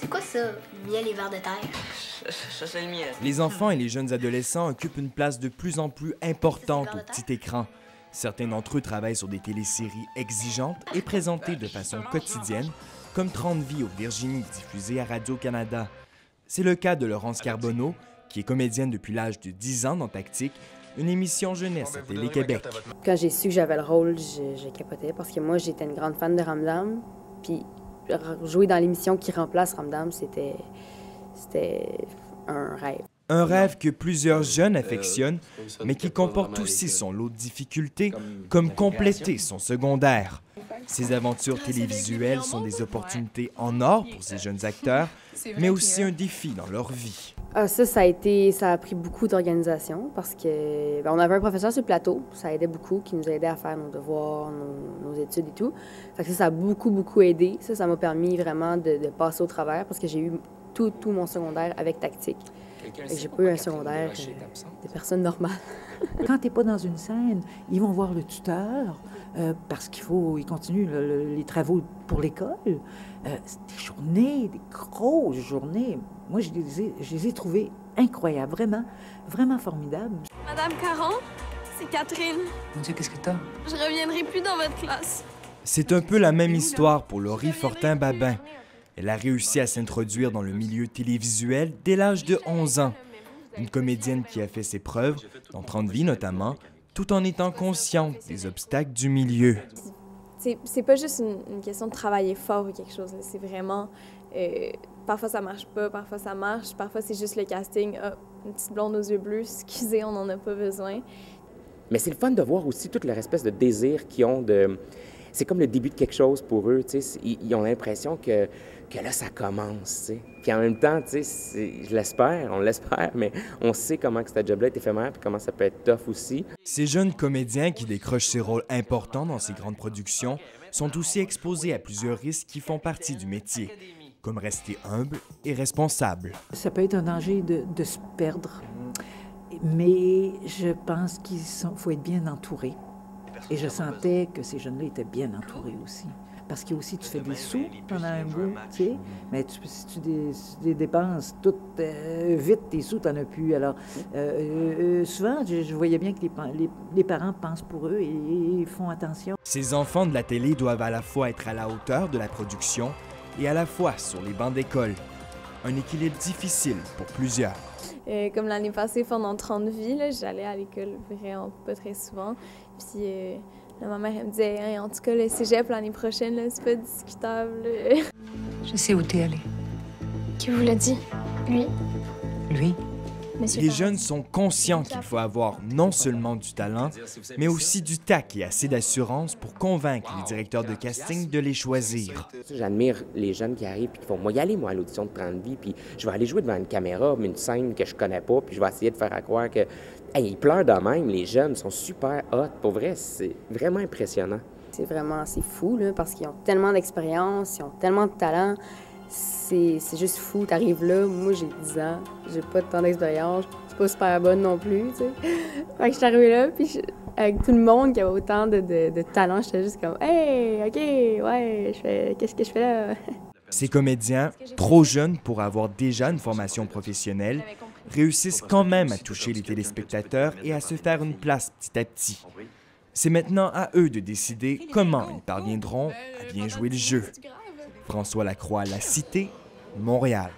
C'est quoi ça, miel et vers de terre? Ça, c'est le miel. Les enfants et les jeunes adolescents occupent une place de plus en plus importante au petit écran. Certains d'entre eux travaillent sur des téléséries exigeantes et présentées de façon quotidienne, comme 30 vies au Virginie, diffusée à Radio-Canada. C'est le cas de Laurence Carbonneau, qui est comédienne depuis l'âge de 10 ans dans Tactique, une émission jeunesse à Télé-Québec. Quand j'ai su que j'avais le rôle, j'ai capoté parce que moi, j'étais une grande fan de Ramdam. Puis jouer dans l'émission qui remplace Ramdam, c'était un rêve. Un rêve que plusieurs jeunes affectionnent, mais qui comporte aussi son lot de difficultés, comme compléter son secondaire. Ces aventures télévisuelles sont des opportunités en or pour ces jeunes acteurs, mais aussi un défi dans leur vie. Ça a pris beaucoup d'organisation parce que on avait un professeur sur le plateau, ça aidait beaucoup, qui nous aidait à faire nos devoirs, nos études et tout. Fait que ça a beaucoup aidé. Ça m'a permis vraiment de passer au travers parce que j'ai eu tout mon secondaire avec Tactique. J'ai pas eu un secondaire de personnes normales. Quand tu n'es pas dans une scène, ils vont voir le tuteur parce qu'ils continuent les travaux pour l'école. C'est des journées, des grosses journées. Moi, je les ai trouvées incroyables, vraiment formidables. Madame Caron, c'est Catherine. Mon Dieu, qu'est-ce que t'as? Je reviendrai plus dans votre classe. C'est un peu la même histoire pour Laurie Fortin-Babin. Elle a réussi à s'introduire dans le milieu télévisuel dès l'âge de 11 ans. Une comédienne qui a fait ses preuves, dans 30 vies notamment, tout en étant consciente des obstacles du milieu. C'est pas juste une question de travailler fort ou quelque chose. C'est vraiment... parfois ça marche pas, parfois ça marche, parfois c'est juste le casting. Ah, une petite blonde aux yeux bleus, excusez, on n'en a pas besoin. Mais c'est le fun de voir aussi toute leur espèce de désir qu'ils ont de... C'est comme le début de quelque chose pour eux, tu sais. Ils ont l'impression que là, ça commence, tu sais. Puis en même temps, tu sais, on l'espère, mais on sait comment que cette job-là est éphémère puis comment ça peut être tough aussi. Ces jeunes comédiens qui décrochent ces rôles importants dans ces grandes productions sont aussi exposés à plusieurs risques qui font partie du métier, comme rester humble et responsable. Ça peut être un danger de se perdre, mais je pense faut être bien entouré. Et je sentais que ces jeunes-là étaient bien entourés aussi. Parce qu'il y a aussi, tu fais des sous pendant un bout, tu sais, mais si tu dépenses toutes vite, tes sous, tu n'en as plus. Alors, souvent, je voyais bien que les parents pensent pour eux et font attention. Ces enfants de la télé doivent à la fois être à la hauteur de la production et à la fois sur les bancs d'école. Un équilibre difficile pour plusieurs. Comme l'année passée, pendant 30 vies, j'allais à l'école vraiment pas très souvent. Puis ma mère elle me disait hey, en tout cas, le cégep l'année prochaine, c'est pas discutable. Je sais où t'es allé. Qui vous l'a dit? Lui? Lui? Monsieur Les Parent. jeunes sont conscients qu'il faut avoir non seulement du talent, mais aussi du tact et assez d'assurance pour convaincre les directeurs de casting de les choisir. J'admire les jeunes qui arrivent et qui font « Moi, y aller, moi, à l'audition de 30 vies, puis je vais aller jouer devant une caméra, une scène que je connais pas, puis je vais essayer de faire à croire que... » Hey, ils pleurent de même, les jeunes sont super hot. Pour vrai, c'est vraiment impressionnant. C'est fou, là, parce qu'ils ont tellement d'expérience, ils ont tellement de talent. C'est juste fou. T'arrives là, moi j'ai 10 ans, j'ai pas tant d'expérience, je suis pas super bonne non plus, tu sais. Fait que je suis arrivée là, puis avec tout le monde qui avait autant de talent, j'étais juste comme « Hey, OK, ouais, qu'est-ce que je fais là? » Ces comédiens, trop jeunes pour avoir déjà une formation professionnelle, réussissent quand même à toucher les téléspectateurs et à se faire une place petit à petit. C'est maintenant à eux de décider comment ils parviendront à bien jouer le jeu. François Lacroix, La Cité, Montréal.